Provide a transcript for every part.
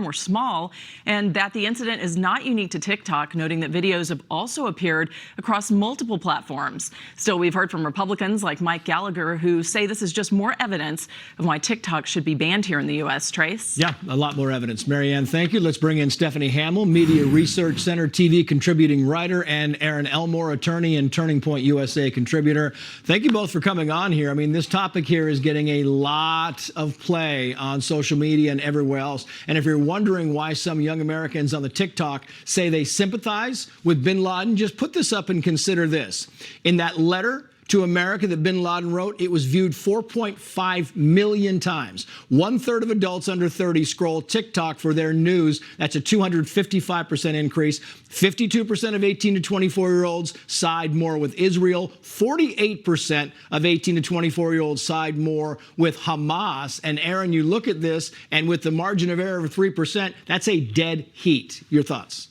were small, and that the incident is not unique to TikTok, noting that videos have also appeared across multiple platforms. Still, we've heard from Republicans like Mike Gallagher who say this is just more evidence of why TikTok should be banned here in the U.S. Trace? Yeah, a lot more evidence. Marianne, thank you. Let's bring in Stephanie Hamill, Media Research Center TV contributing writer, and Erin Elmore, attorney and Turning Point USA contributor. Thank you both for coming on here. I mean, this topic here is getting a lot of play on social media and everywhere else. And if you're wondering why some young Americans on the TikTok say they sympathize with Bin Laden, just put this up and consider this. In that letter to America that Bin Laden wrote, it was viewed 4.5 million times. 1/3 of adults under 30 scroll TikTok for their news. That's a 255% increase. 52% of 18 to 24-year-olds side more with Israel. 48% of 18 to 24-year-olds side more with Hamas. And Erin, you look at this, and with the margin of error of 3%, that's a dead heat. Your thoughts?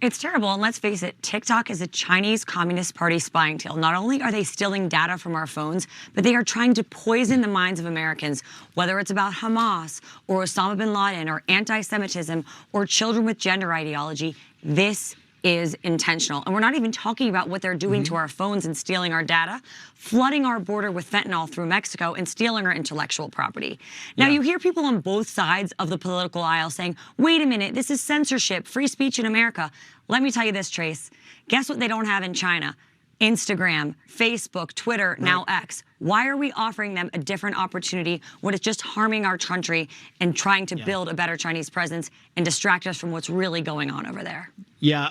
It's terrible, and let's face it, TikTok is a Chinese Communist Party spying tail. Not only are they stealing data from our phones, but they are trying to poison the minds of Americans, whether it's about Hamas or Osama Bin Laden or anti-Semitism or children with gender ideology. This is intentional. And we're not even talking about what they're doing to our phones and stealing our data, flooding our border with fentanyl through Mexico and stealing our intellectual property. Now, you hear people on both sides of the political aisle saying, wait a minute, this is censorship, free speech in America. Let me tell you this, Trace. Guess what they don't have in China? Instagram, Facebook, Twitter, now X. Why are we offering them a different opportunity when it's just harming our country and trying to build a better Chinese presence and distract us from what's really going on over there? Yeah,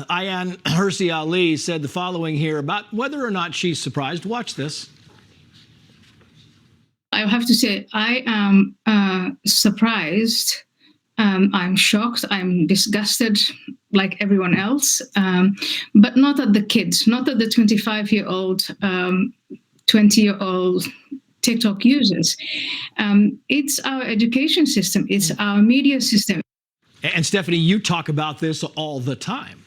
Ayan Hirsi Ali said the following here about whether or not she's surprised. Watch this. I have to say, I am surprised. I'm shocked. I'm disgusted like everyone else, but not at the kids, not at the 25-year-old, 20-year-old TikTok users. It's our education system. It's our media system. And Stephanie, you talk about this all the time.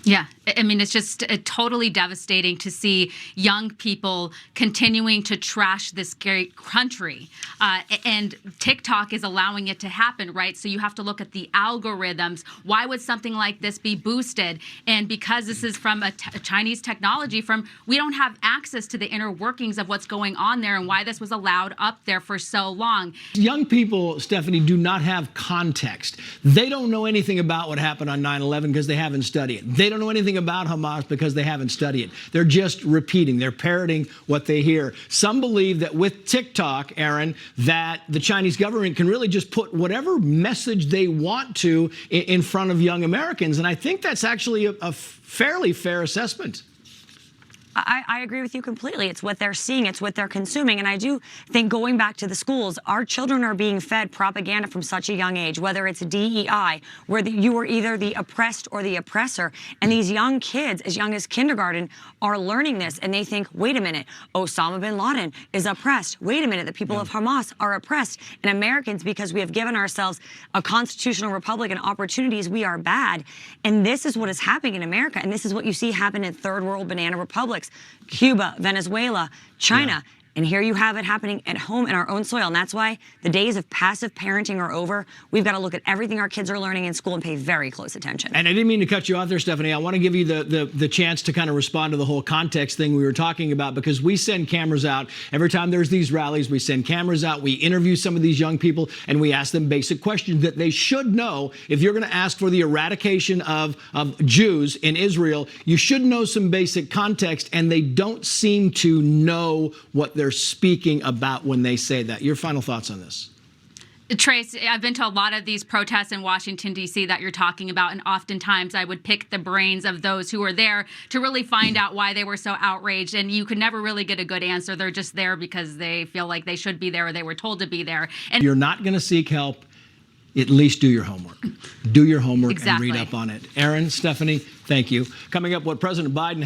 Yeah, I mean, it's just totally devastating to see young people continuing to trash this great country. And TikTok is allowing it to happen, right? So you have to look at the algorithms. Why would something like this be boosted? And because this is from a Chinese technology we don't have access to the inner workings of what's going on there and why this was allowed up there for so long. Young people, Stephanie, do not have context. They don't know anything about what happened on 9/11 because they haven't studied it. They don't know anything about Hamas because they haven't studied it. They're just repeating. They're parroting what they hear. Some believe that with TikTok, Erin, that the Chinese government can really just put whatever message they want to in front of young Americans. And I think that's actually a fairly fair assessment. I agree with you completely. It's what they're seeing. It's what they're consuming. And I do think going back to the schools, our children are being fed propaganda from such a young age, whether it's DEI, where you are either the oppressed or the oppressor. And these young kids, as young as kindergarten, are learning this. And they think, wait a minute, Osama Bin Laden is oppressed. Wait a minute, the people of Hamas are oppressed. And Americans, because we have given ourselves a constitutional republic and opportunities, we are bad. And this is what is happening in America. And this is what you see happen in third world banana republics. Cuba, Venezuela, China. And here you have it happening at home in our own soil. And that's why the days of passive parenting are over. We've got to look at everything our kids are learning in school and pay very close attention. And I didn't mean to cut you off there, Stephanie. I want to give you the chance to kind of respond to the whole context thing we were talking about, because we send cameras out. Every time there's these rallies, we send cameras out. We interview some of these young people, and we ask them basic questions that they should know. If you're going to ask for the eradication of Jews in Israel, you should know some basic context, and they don't seem to know what they're speaking about when they say that. Your final thoughts on this? Trace, I've been to a lot of these protests in Washington, D.C. that you're talking about, and oftentimes I would pick the brains of those who were there to really find out why they were so outraged, and you could never really get a good answer. They're just there because they feel like they should be there or they were told to be there. And you're not going to seek help. At least do your homework. Do your homework and read up on it. Erin, Stephanie, thank you. Coming up, what President Biden